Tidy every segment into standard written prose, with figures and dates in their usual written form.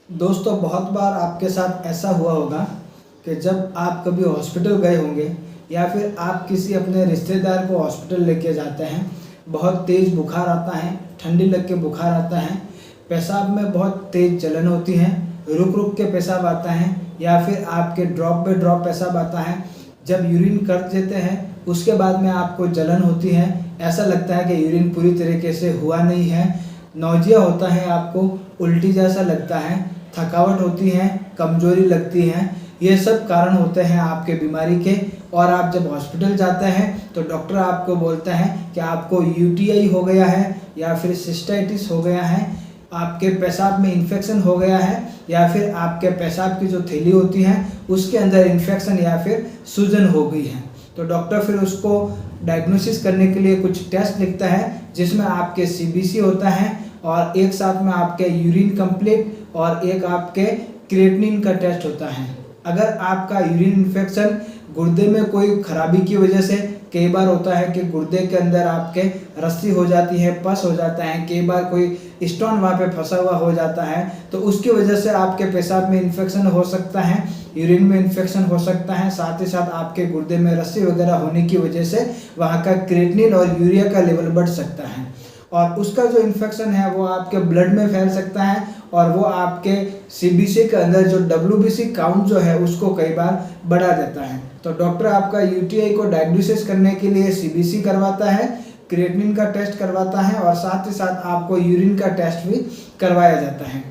दोस्तों, बहुत बार आपके साथ ऐसा हुआ होगा कि जब आप कभी हॉस्पिटल गए होंगे या फिर आप किसी अपने रिश्तेदार को हॉस्पिटल लेके जाते हैं। बहुत तेज़ बुखार आता है, ठंडी लग के बुखार आता है, पेशाब में बहुत तेज़ जलन होती है, रुक रुक के पेशाब आता है या फिर आपके ड्रॉप पे ड्रॉप पेशाब आता है। जब यूरिन कर देते हैं उसके बाद में आपको जलन होती है, ऐसा लगता है कि यूरिन पूरी तरीके से हुआ नहीं है, नौजिया होता है, आपको उल्टी जैसा लगता है, थकावट होती है, कमजोरी लगती है। ये सब कारण होते हैं आपके बीमारी के। और आप जब हॉस्पिटल जाते हैं तो डॉक्टर आपको बोलता है कि आपको यूटीआई हो गया है या फिर सिस्टाइटिस हो गया है, आपके पेशाब में इन्फेक्शन हो गया है या फिर आपके पेशाब की जो थैली होती है उसके अंदर इन्फेक्शन या फिर सूजन हो गई है। तो डॉक्टर फिर उसको डायग्नोसिस करने के लिए कुछ टेस्ट लिखता है जिसमें आपके सीबीसी होता है और एक साथ में आपके यूरिन कंप्लीट और एक आपके क्रिएटिनिन का टेस्ट होता है। अगर आपका यूरिन इन्फेक्शन गुर्दे में कोई खराबी की वजह से, कई बार होता है कि गुर्दे के अंदर आपके रस्सी हो जाती है, पस हो जाता है, कई बार कोई स्टोन वहाँ पे फंसा हुआ हो जाता है, तो उसकी वजह से आपके पेशाब में इन्फेक्शन हो सकता है, यूरिन में इन्फेक्शन हो सकता है। साथ ही साथ आपके गुर्दे में रस्सी वगैरह होने की वजह से वहाँ का क्रिएटिनिन और यूरिया का लेवल बढ़ सकता है और उसका जो इन्फेक्शन है वो आपके ब्लड में फैल सकता है और वो आपके सीबीसी के अंदर जो डब्ल्यूबीसी काउंट जो है उसको कई बार बढ़ा देता है। तो डॉक्टर आपका यूटीआई को डायग्नोसिस करने के लिए सीबीसी करवाता है, क्रिएटिनिन का टेस्ट करवाता है और साथ ही साथ आपको यूरिन का टेस्ट भी करवाया जाता है।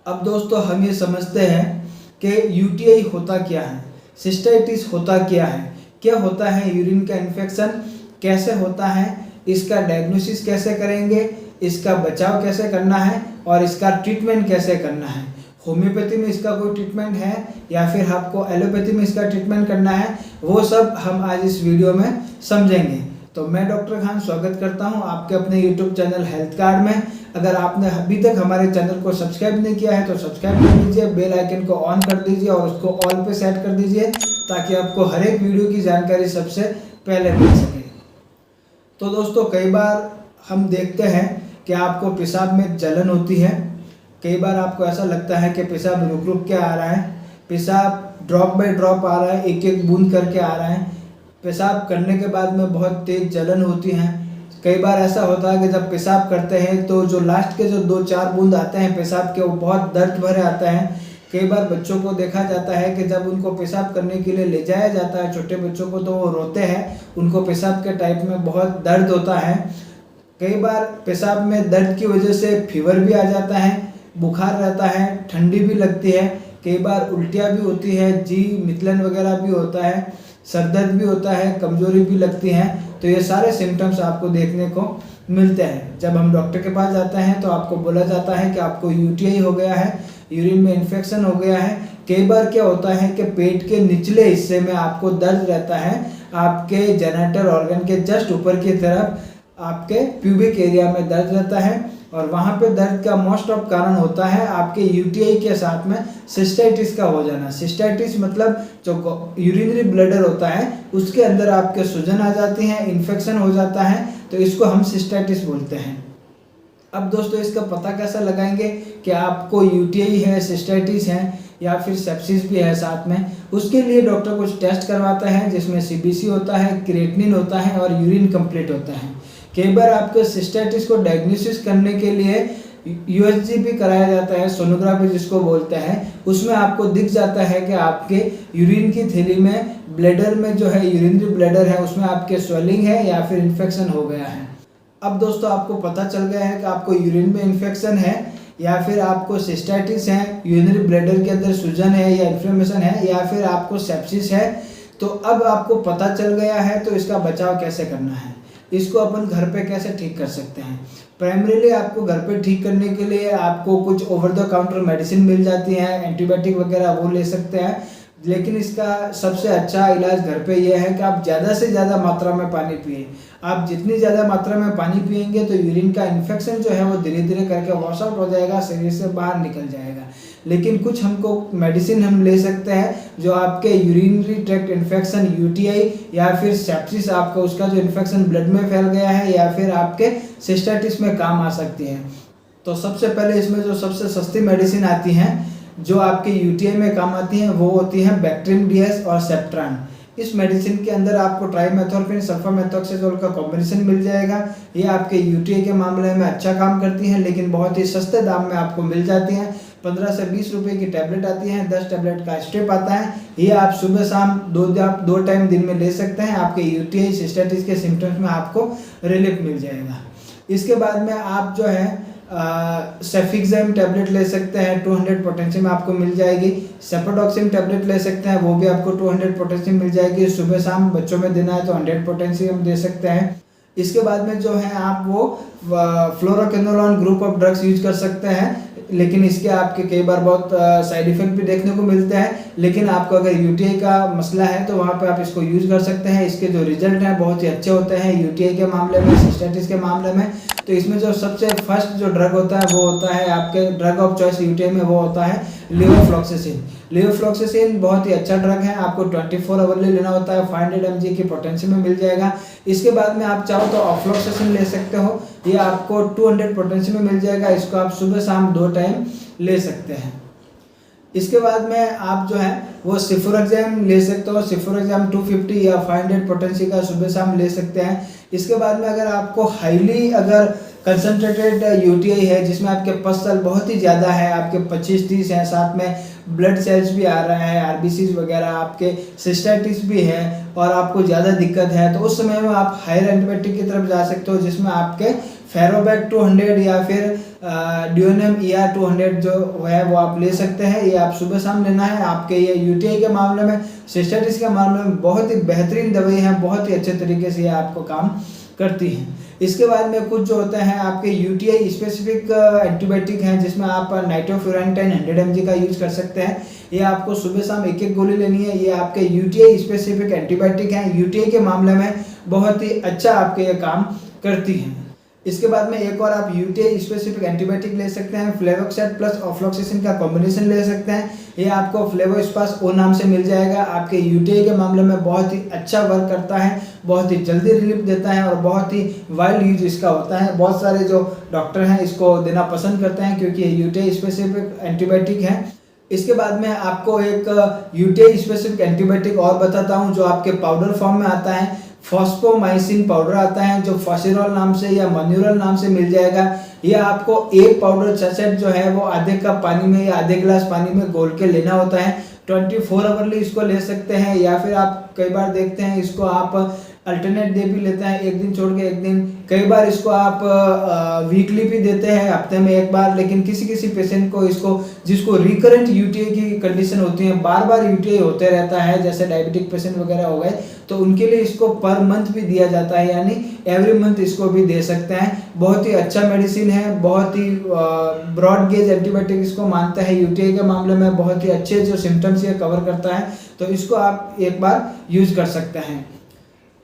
अब दोस्तों, हम ये समझते हैं कि यूटीआई होता क्या है, सिस्टाइटिस होता क्या होता है यूरिन का इन्फेक्शन कैसे होता है, इसका डायग्नोसिस कैसे करेंगे, इसका बचाव कैसे करना है और इसका ट्रीटमेंट कैसे करना है। होम्योपैथी में इसका कोई ट्रीटमेंट है या फिर आपको एलोपैथी में इसका ट्रीटमेंट करना है, वो सब हम आज इस वीडियो में समझेंगे। तो मैं डॉक्टर खान स्वागत करता हूं आपके अपने यूट्यूब चैनल हेल्थ कार्ड में। अगर आपने अभी तक हमारे चैनल को सब्सक्राइब नहीं किया है तो सब्सक्राइब कर लीजिए, बेल आइकन को ऑन कर दीजिए और उसको ऑल पे सेट कर दीजिए ताकि आपको हर एक वीडियो की जानकारी सबसे पहले मिल सके। तो दोस्तों, कई बार हम देखते हैं कि आपको पेशाब में जलन होती है, कई बार आपको ऐसा लगता है कि पेशाब रुक रुक के आ रहा है, पेशाब ड्रॉप बाय ड्रॉप आ रहा है, एक एक बूंद करके आ रहा है, पेशाब करने के बाद में बहुत तेज जलन होती है। कई बार ऐसा होता है कि जब पेशाब करते हैं तो जो लास्ट के जो 2-4 बूंद आते हैं पेशाब के वो बहुत दर्द भरे आते हैं। कई बार बच्चों को देखा जाता है कि जब उनको पेशाब करने के लिए ले जाया जाता है छोटे बच्चों को तो वो रोते हैं, उनको पेशाब के टाइप में बहुत दर्द होता है। कई बार पेशाब में दर्द की वजह से फीवर भी आ जाता है, बुखार रहता है, ठंडी भी लगती है, कई बार उल्टियाँ भी होती है, जी मितलन वगैरह भी होता है, सर दर्द भी होता है, कमजोरी भी लगती है। तो ये सारे सिम्टम्स आपको देखने को मिलते हैं। जब हम डॉक्टर के पास जाते हैं तो आपको बोला जाता है कि आपको यूटीआई हो गया है, यूरिन में इन्फेक्शन हो गया है। कई बार क्या होता है कि पेट के निचले हिस्से में आपको दर्द रहता है, आपके जेनिटल ऑर्गन के जस्ट ऊपर की तरफ आपके प्यूबिक एरिया में दर्द रहता है और वहाँ पे दर्द का मोस्ट ऑफ कारण होता है आपके यूटीआई के साथ में सिस्टाइटिस का हो जाना। सिस्टाइटिस मतलब जो यूरिनरी ब्लैडर होता है उसके अंदर आपके सूजन आ जाती है, इन्फेक्शन हो जाता है, तो इसको हम सिस्टाइटिस बोलते हैं। अब दोस्तों, इसका पता कैसा लगाएंगे कि आपको यूटीआई है, सिस्टाइटिस है या फिर सेप्सिस भी है साथ में। उसके लिए डॉक्टर कुछ टेस्ट करवाता है जिसमें सीबीसी होता है, क्रिएटिनिन होता है और यूरिन कंप्लीट होता है। कई बार आपके सिस्टाइटिस को डायग्नोसिस करने के लिए यूएसजी भी कराया जाता है, सोनोग्राफी जिसको बोलते हैं। उसमें आपको दिख जाता है कि आपके यूरिन की थैली में ब्लैडर में जो है यूरिनरी ब्लैडर है उसमें आपके स्वेलिंग है या फिर इन्फेक्शन हो गया है। अब दोस्तों, आपको पता चल गया है कि आपको यूरिन में इन्फेक्शन है या फिर आपको सिस्टाइटिस है, यूरिनरी ब्लैडर के अंदर सूजन है या इन्फ्लेमेशन है या फिर आपको सेप्सिस है। तो अब आपको पता चल गया है तो इसका बचाव कैसे करना है, इसको अपन घर पे कैसे ठीक कर सकते हैं। प्राइमरीली आपको घर पे ठीक करने के लिए आपको कुछ ओवर द काउंटर मेडिसिन मिल जाती है, एंटीबायोटिक वगैरह वो ले सकते हैं। लेकिन इसका सबसे अच्छा इलाज घर पे ये है कि आप ज़्यादा से ज़्यादा मात्रा में पानी पिए। आप जितनी ज़्यादा मात्रा में पानी पिएंगे तो यूरिन का इन्फेक्शन जो है वो धीरे धीरे करके वॉश आउट हो जाएगा, शरीर से बाहर निकल जाएगा। लेकिन कुछ हमको मेडिसिन हम ले सकते हैं जो आपके यूरिनरी ट्रैक्ट इन्फेक्शन, यूटीआई या फिर सेप्सिस, आपका उसका जो इन्फेक्शन ब्लड में फैल गया है या फिर आपके सिस्टाइटिस में काम आ सकती है। तो सबसे पहले इसमें जो सबसे सस्ती मेडिसिन आती हैं जो आपके यूटीआई में काम आती हैं वो होती हैं बैक्ट्रीन DS और सेप्ट्रान। इस मेडिसिन के अंदर आपको ट्राइमेथोर्फिन सल्फामेथोक्साजोल का कॉम्बिनेशन मिल जाएगा। ये आपके यूटीआई के मामले में अच्छा काम करती हैं, लेकिन बहुत ही सस्ते दाम में आपको मिल जाती हैं। 15 से 20 रुपए की टैबलेट आती है, 10 टैबलेट का स्ट्रिप आता है। ये आप सुबह शाम दो टाइम दिन में ले सकते हैं। आपके यूटीआई सिस्टाइटिस के सिम्टम्स में आपको रिलीफ मिल जाएगा। इसके बाद में आप जो है सेफिक्साम टैबलेट ले सकते हैं, 200 पोटेशियम आपको मिल जाएगी। सेफोडॉक्सिन टैबलेट ले सकते हैं, वो भी आपको 200 पोटेशियम मिल जाएगी। सुबह शाम बच्चों में देना है तो 100 पोटेशियम दे सकते हैं। इसके बाद में जो है आप वो fluoroquinolone group of drugs use कर सकते हैं, लेकिन इसके आपके कई बार बहुत साइड इफेक्ट भी देखने को मिलते हैं। लेकिन आपको अगर यूटीआई का मसला है तो वहाँ पे आप इसको यूज कर सकते हैं। इसके जो रिजल्ट हैं बहुत ही अच्छे होते हैं यूटीआई के मामले में, सिस्टाइटिस के मामले में। तो इसमें जो सबसे फर्स्ट जो ड्रग होता है वो होता है आपके ड्रग ऑफ चॉइस यूटीआई में, वो होता है लेवोफ्लॉक्सासिन। लेवोफ्लॉक्सासिन बहुत ही अच्छा ड्रग है, आपको 24 आवर्ली लेना होता है। 500 mg की पोटेंशियल में मिल जाएगा। इसके बाद में आप चाहो तो ऑफ्लॉक्सासिन ले सकते हो, ये आपको 200 पोटेंशियल में मिल जाएगा। इसको आप सुबह शाम 2 टाइम ले सकते हैं। इसके बाद में आप जो है वो सिफोरेक्साम ले सकते हो, सिफोरेक्साम 250 या 500 पोटेंशियल का सुबह शाम ले सकते हैं। इसके बाद में अगर आपको हाईली अगर कंसंट्रेटेड यूटीआई है जिसमें आपके पसल बहुत ही ज़्यादा है, आपके 25-30 हैं, साथ में ब्लड सेल्स भी आ रहा है, आरबीसीज वगैरह, आपके सिस्टाइटिस भी है और आपको ज़्यादा दिक्कत है, तो उस समय में आप हायर एंटीबायोटिक की तरफ जा सकते हो, जिसमें आपके फेरोबैक 200 या फिर ड्यूनेम ER 200 जो है वो आप ले सकते हैं। ये आप सुबह शाम लेना है। आपके ये यूटीआई के मामले में, सिस्टाइटिस के मामले में बहुत ही बेहतरीन दवाई है, बहुत ही अच्छे तरीके से ये आपको काम करती हैं। इसके बाद में कुछ जो होते हैं आपके यूटीआई स्पेसिफिक एंटीबायोटिक हैं, जिसमें आप नाइट्रोफ्यूरेंटाइन 100 mg का यूज कर सकते हैं। ये आपको सुबह शाम एक गोली लेनी है। ये आपके यूटीआई स्पेसिफिक एंटीबायोटिक हैं, यूटीआई के मामले में बहुत ही अच्छा आपके ये काम करती हैं। इसके बाद में एक और आप यूटीआई स्पेसिफिक एंटीबायोटिक ले सकते हैं, फ्लेवोक्सेट प्लस ऑफ्लॉक्सासिन का कॉम्बिनेशन ले सकते हैं। ये आपको फ्लेवोस्पास ओ नाम से मिल जाएगा। आपके यूटीआई के मामले में बहुत ही अच्छा वर्क करता है, बहुत ही जल्दी रिलीफ देता है और बहुत ही वाइड यूज इसका होता है। बहुत सारे जो डॉक्टर हैं इसको देना पसंद करते हैं क्योंकि ये यूटीआई स्पेसिफिक एंटीबायोटिक है। इसके बाद में आपको एक यूटीआई स्पेसिफिक एंटीबायोटिक और बताता हूँ जो आपके पाउडर फॉर्म में आता है। फॉस्फोमाइसिन पाउडर आता है जो फॉसिरॉल नाम से या मन्यूरल नाम से मिल जाएगा। ये आपको एक पाउडर सचेट जो है वो आधे कप पानी में या आधे गिलास पानी में घोल के लेना होता है। 24 आवर्ली इसको ले सकते हैं, या फिर आप कई बार देखते हैं इसको आप अल्टरनेट डे भी लेते हैं, एक दिन छोड़ के एक दिन। कई बार इसको आप वीकली भी देते हैं, हफ्ते में एक बार। लेकिन किसी किसी पेशेंट को इसको जिसको रिकरेंट यूटीआई की कंडीशन होती है, बार बार यूटीआई होते रहता है, जैसे डायबिटिक पेशेंट वगैरह हो गए, तो उनके लिए इसको पर मंथ भी दिया जाता है, यानी एवरी मंथ इसको भी दे सकते हैं। बहुत ही अच्छा मेडिसिन है, बहुत ही ब्रॉड गेज एंटीबायोटिक इसको मानता है यूटीआई के मामले में। बहुत ही अच्छे जो सिम्टम्स ये कवर करता है, तो इसको आप एक बार यूज कर सकते हैं।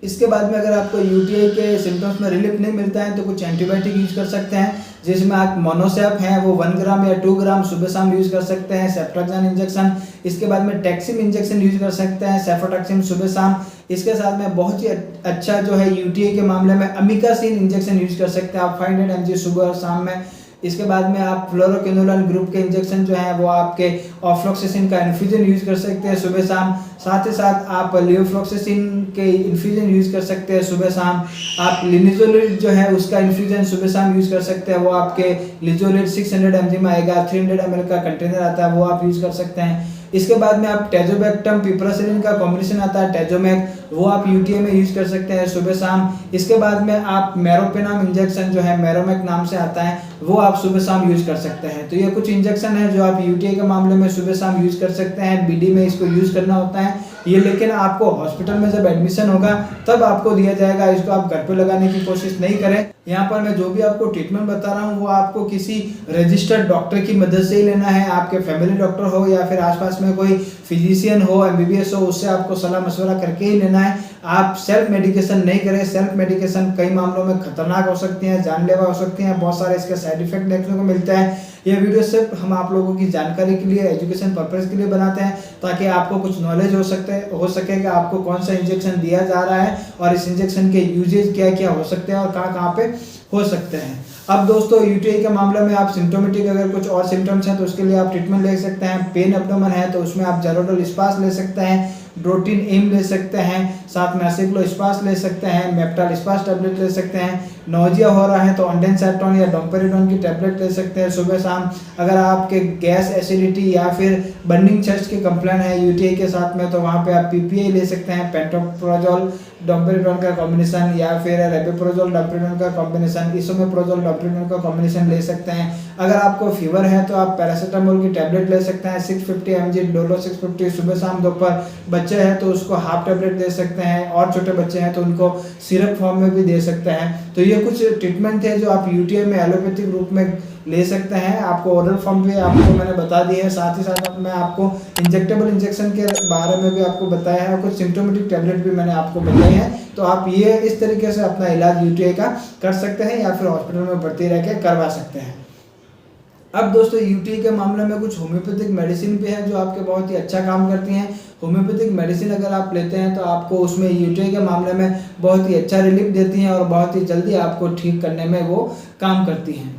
इसके बाद में अगर आपको यूटीआई के सिम्टम्स में रिलीफ नहीं मिलता है तो कुछ एंटीबायोटिक यूज कर सकते हैं, जिसमें आप मोनोसेप है वो 1 ग्राम या 2 ग्राम सुबह शाम यूज कर सकते हैं, सेफ्ट्राक्सान इंजेक्शन। इसके बाद में टैक्सिम इंजेक्शन यूज कर सकते हैं, सेफोटैक्सिम सुबह शाम। इसके साथ में बहुत ही अच्छा जो है यूटीआई के मामले में अमिकासिन इंजेक्शन यूज कर सकते हैं आप 500 mg सुबह और शाम में। इसके बाद में आप फ्लोरोक्विनोलोन ग्रुप के इंजेक्शन जो है वो आपके ऑफ्लॉक्सासिन का इन्फ्यूजन यूज कर सकते हैं सुबह शाम। साथ ही साथ आप लेवोफ्लॉक्सासिन के इन्फ्यूजन यूज कर सकते हैं सुबह शाम। आप लिनिजोलिड जो है उसका इन्फ्यूजन सुबह शाम यूज कर सकते हैं, वो आपके लिजोलिड 600 mg में आएगा, 300 ml का कंटेनर आता है, वो आप यूज कर सकते हैं। इसके बाद में आप टेजोबैक्टम पिपरासिलिन का कॉम्बिनेशन आता है टेजोमैक, वो आप यूटीआई में यूज कर सकते हैं सुबह शाम। इसके बाद में आप मेरोपेनाम इंजेक्शन जो है मेरोमैक नाम से आता है, वो आप सुबह शाम यूज कर सकते हैं। तो ये कुछ इंजेक्शन है जो आप यूटीआई के मामले में सुबह शाम यूज कर सकते हैं। बीडी में इसको यूज करना होता है ये, लेकिन आपको हॉस्पिटल में जब एडमिशन होगा तब आपको दिया जाएगा। इसको आप घर पे लगाने की कोशिश नहीं करें। यहाँ पर मैं जो भी आपको ट्रीटमेंट बता रहा हूँ वो आपको किसी रजिस्टर्ड डॉक्टर की मदद से ही लेना है। आपके फैमिली डॉक्टर हो या फिर आसपास में कोई फिजिशियन हो, एमबीबीएस हो, उससे आपको सलाह मशवरा करके ही लेना है। आप सेल्फ मेडिकेशन नहीं करें। सेल्फ मेडिकेशन कई मामलों में खतरनाक हो सकती है, जानलेवा हो सकती हैं, बहुत सारे इसके साइड इफेक्ट देखने को मिलते हैं। ये वीडियो सिर्फ हम आप लोगों की जानकारी के लिए, एजुकेशन पर्पस के लिए बनाते हैं, ताकि आपको कुछ नॉलेज हो सके कि आपको कौन सा इंजेक्शन दिया जा रहा है और इस इंजेक्शन के यूजेज क्या क्या हो सकते हैं और कहाँ कहाँ पे हो सकते हैं। अब दोस्तों यूटीआई के मामले में आप सिम्टोमेटिक अगर कुछ और सिम्टम्स हैं तो उसके लिए आप ट्रीटमेंट ले सकते हैं। पेन एब्डोमेन है तो उसमें आप जेरोडोल स्पास ले सकते हैं, ड्रोटिन एम ले सकते हैं, साथ में एसिक्लोस्पास ले सकते हैं, मेप्टाल स्पास टैबलेट ले सकते हैं। नोजिया हो रहा है तो ऑन्डेंसेट्रॉन या डोम्पेरिडोन की टैबलेट ले सकते हैं सुबह शाम। अगर आपके गैस एसिडिटी या फिर बर्निंग चेस्ट की कंप्लेंट है यूटीआई के साथ में तो वहाँ पे आप पीपीआई ले सकते हैं, पेंटोप्रोजोल डोम्पेरिडोन का कॉम्बिनेशन या फिर रेबिप्रोजोल डोम्पेरिडोन का कॉम्बिनेशन, इसोमेप्रोजोल डोम्पेरिडोन का कॉम्बिनेशन ले सकते हैं। अगर आपको फीवर है तो आप पैरासीटामोल की टैबलेट ले सकते हैं 650 mg, डोलो 650 सुबह शाम दोपहर। बच्चे हैं तो उसको हाफ टैबलेट दे सकते हैं, और छोटे बच्चे हैं तो उनको सिरप फॉर्म में भी दे सकते हैं। तो ये कुछ ट्रीटमेंट थे जो आप यूटीआई में एलोपैथिक रूप में ले सकते हैं। आपको ओरल फॉर्म भी आपको मैंने बता दी है, साथ ही साथ मैं आपको इंजेक्टेबल इंजेक्शन के बारे में भी आपको बताया है, कुछ सिम्टोमेटिक टैबलेट भी मैंने आपको बताई है। तो आप ये इस तरीके से अपना इलाज यूटीआई का कर सकते हैं या फिर हॉस्पिटल में भर्ती रह के करवा सकते हैं। अब दोस्तों यूटीआई के मामले में कुछ होम्योपैथिक मेडिसिन भी है जो आपके बहुत ही अच्छा काम करती हैं। होम्योपैथिक मेडिसिन अगर आप लेते हैं तो आपको उसमें यूटीआई के मामले में बहुत ही अच्छा रिलीफ देती हैं और बहुत ही जल्दी आपको ठीक करने में वो काम करती हैं।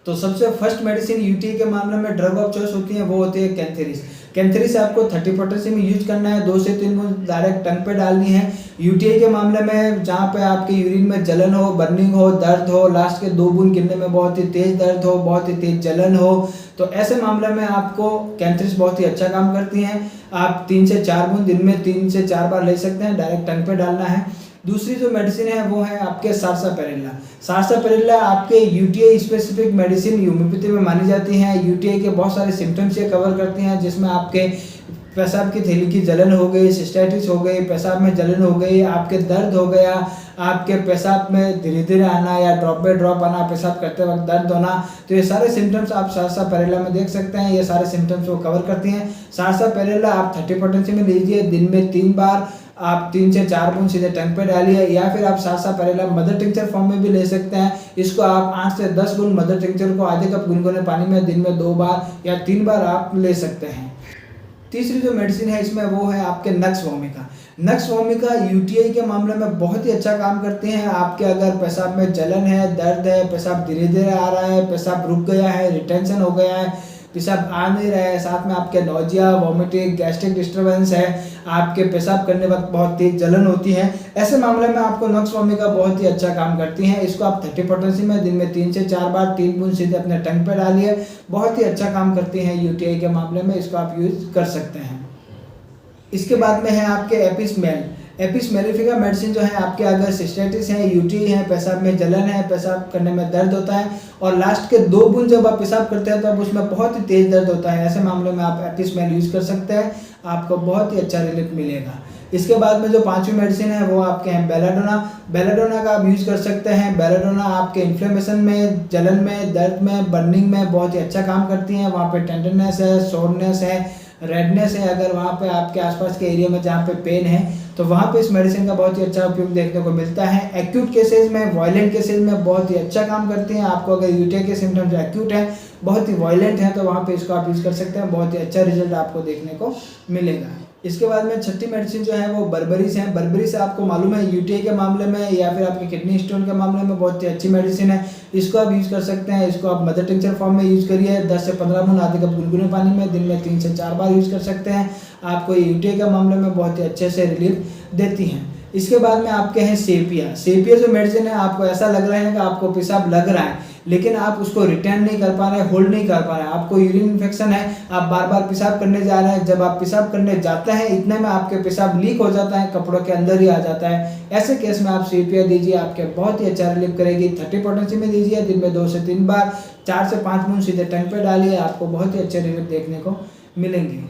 तो सबसे फर्स्ट मेडिसिन यूटीआई के मामले में ड्रग ऑफ चॉइस होती है वो होती है कैंथेरिस। कैंथेरिस आपको 30 पोटेशियम यूज करना है, 2 से 3 बूंद डायरेक्ट टंग पे डालनी है। यूटीआई के मामले में जहाँ पे आपके यूरिन में जलन हो, बर्निंग हो, दर्द हो, लास्ट के 2 बूंद गिरने में बहुत ही तेज दर्द हो, बहुत ही तेज जलन हो, तो ऐसे मामले में आपको कैंथेरिस बहुत ही अच्छा काम करती हैं। आप 3 से 4 बूंद दिन में 3 से 4 बार ले सकते हैं, डायरेक्ट टंग पे डालना है। दूसरी जो मेडिसिन है वो है आपके सार्सापेरिल्ला। सार्सापेरिल्ला आपके यूटीआई स्पेसिफिक मेडिसिन होम्योपैथी में मानी जाती है। यूटीआई के बहुत सारे सिम्टम्स ये कवर करती हैं, जिसमें आपके पेशाब की थैली की जलन हो गई, सिस्टाइटिस हो गई, पेशाब में जलन हो गई, आपके दर्द हो गया, आपके पेशाब में धीरे धीरे आना या ड्रॉप बाय ड्रॉप आना, पेशाब करते वक्त दर्द होना, तो ये सारे सिम्टम्स आप सार्सापेरिल्ला में देख सकते हैं। ये सारे सिम्टम्स वो कवर करती हैं। सार्सापेरिल्ला आप 30 पोटेशियम में लीजिए, दिन में 3 बार आप 3 से 4 बूंद सीधे टंग पे डालिए, या फिर आप सार्सापेरिल्ला मदर टिंचर फॉर्म में भी ले सकते हैं। इसको आप 8 से 10 बूंद मदर टिंचर को आधे कप गुनगुने पानी में दिन में 2 बार या 3 बार आप ले सकते हैं। तीसरी जो मेडिसिन है इसमें वो है आपके nux vomica. Nux vomica UTI के मामले में बहुत ही अच्छा काम करते हैं। आपके अगर पेशाब में जलन है, दर्द है, पेशाब धीरे धीरे आ रहा है, पेशाब रुक गया है, रिटेंशन हो गया है, पेशाब आ नहीं रहा है, साथ में आपके नोजिया, वॉमिटिंग, गैस्ट्रिक डिस्टर्बेंस है, आपके पेशाब करने वक्त बहुत तेज जलन होती है, ऐसे मामले में आपको नक्स वोमिका बहुत ही अच्छा काम करती हैं। इसको आप 30 पोटेशियम में दिन में 3 से 4 बार 3 बूंद सीधे अपने टंग पे डालिए, बहुत ही अच्छा काम करती हैं यूटीआई के मामले में, इसको आप यूज कर सकते हैं। इसके बाद में है आपके एपिस मेल। एपिस मेलिफिका मेडिसिन जो है आपके अगर सिस्टाइटिस है, यूटीआई है, पेशाब में जलन है, पेशाब करने में दर्द होता है और लास्ट के 2 बूंद जब आप पेशाब करते हैं तो अब उसमें बहुत ही तेज दर्द होता है, ऐसे मामले में आप एपिस मेल यूज कर सकते हैं, आपको बहुत ही अच्छा रिलीफ मिलेगा। इसके बाद में जो 5वीं मेडिसिन है वो आपके हैं बेलाडोना। बेलाडोना का आप यूज कर सकते हैं। बेलाडोना आपके इन्फ्लेमेशन में, जलन में, दर्द में, बर्निंग में बहुत ही अच्छा काम करती हैं। वहाँ पे टेंडरनेस है, सोरनेस है, रेडनेस है, अगर वहाँ पे आपके आसपास के एरिया में जहाँ पे पेन है तो वहाँ पे इस मेडिसिन का बहुत ही अच्छा उपयोग देखने को मिलता है। एक्यूट केसेस में, वायलेंट केसेस में बहुत ही अच्छा काम करती हैं। आपको अगर यूटीआई के सिम्टम्स एक्यूट है, बहुत ही वायलेंट है, तो वहाँ पे इसको आप यूज़ कर सकते हैं, बहुत ही अच्छा रिजल्ट आपको देखने को मिलेगा। इसके बाद में 6ठी मेडिसिन जो है वो बर्बरीज है। बर्बरीज आपको मालूम है यूटीआई के मामले में या फिर आपके किडनी स्टोन के मामले में बहुत ही अच्छी मेडिसिन है, इसको आप यूज़ कर सकते हैं। इसको आप मदर टिंचर फॉर्म में यूज़ करिए, 10 से 15 बूंद आधे कप गुनगुने पानी में दिन में 3 से 4 बार यूज़ कर सकते हैं। आपको यूटीआई के मामले में बहुत ही अच्छे से रिलीफ देती हैं। इसके बाद में आपके हैं सेपिया। सेपिया जो मेडिसिन है, आपको ऐसा लग रहा है कि आपको पेशाब लग रहा है लेकिन आप उसको रिटर्न नहीं कर पा रहे, होल्ड नहीं कर पा रहे, आपको यूरिन इन्फेक्शन है, आप बार बार पेशाब करने जा रहे हैं, जब आप पेशाब करने जाते हैं इतने में आपके पेशाब लीक हो जाता है, कपड़ों के अंदर ही आ जाता है, ऐसे केस में आप सेपिया दीजिए, आपके बहुत ही अच्छा रिलीफ करेगी। 30 पोटेशियम में दीजिए, दिन में 2 से 3 बार 4 से 5 बूंद सीधे टंग पे डालिए, आपको बहुत ही अच्छे रिलीफ देखने को मिलेंगे।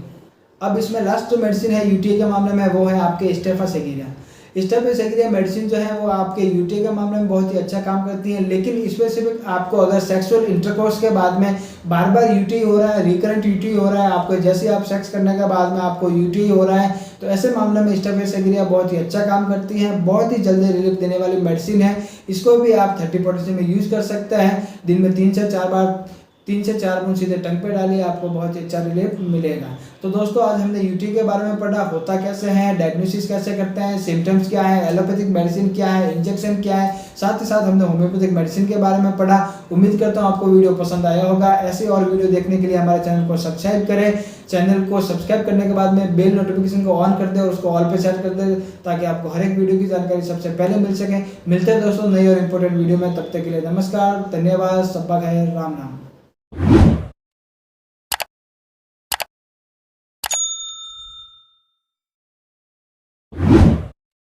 अब इसमें लास्ट जो मेडिसिन है यूटीआई के मामले में वो है आपके स्टेफासेगिरिया। स्टेफासेगिरिया मेडिसिन जो है वो आपके यूटीआई के मामले में बहुत ही अच्छा काम करती है, लेकिन स्पेसिफिक आपको अगर सेक्सुअल इंटरकोर्स के बाद में बार बार यूटीआई हो रहा है, रिकरेंट यूटीआई हो रहा है, आपको जैसे आप सेक्स करने के बाद में आपको यूटीआई हो रहा है, तो ऐसे मामले में स्टेफासेगिरिया बहुत ही अच्छा काम करती है, बहुत ही जल्दी रिलीफ देने वाली मेडिसिन है। इसको भी आप 30 पोटेशियम में यूज़ कर सकते हैं, दिन में 3 से 4 बार 3 से 4 बूंद सीधे टंग पे डालिए, आपको बहुत ही अच्छा रिलीफ मिलेगा। तो दोस्तों आज हमने यूटी के बारे में पढ़ा, होता कैसे है, डायग्नोसिस कैसे करते हैं, सिम्टम्स क्या है, एलोपैथिक मेडिसिन क्या है, इंजेक्शन क्या है, साथ ही साथ हमने होम्योपैथिक मेडिसिन के बारे में पढ़ा। उम्मीद करता हूँ आपको वीडियो पसंद आया होगा। ऐसे और वीडियो देखने के लिए हमारे चैनल को सब्सक्राइब करें। चैनल को सब्सक्राइब करने के बाद में बेल नोटिफिकेशन को ऑन कर दें और उसको ऑल पे सेट कर दें, ताकि आपको हर एक वीडियो की जानकारी सबसे पहले मिल सके। मिलते हैं दोस्तों नई और इम्पोर्टेंट वीडियो में, तब तक के लिए नमस्कार, धन्यवाद, सब्बा खैर, राम नाम।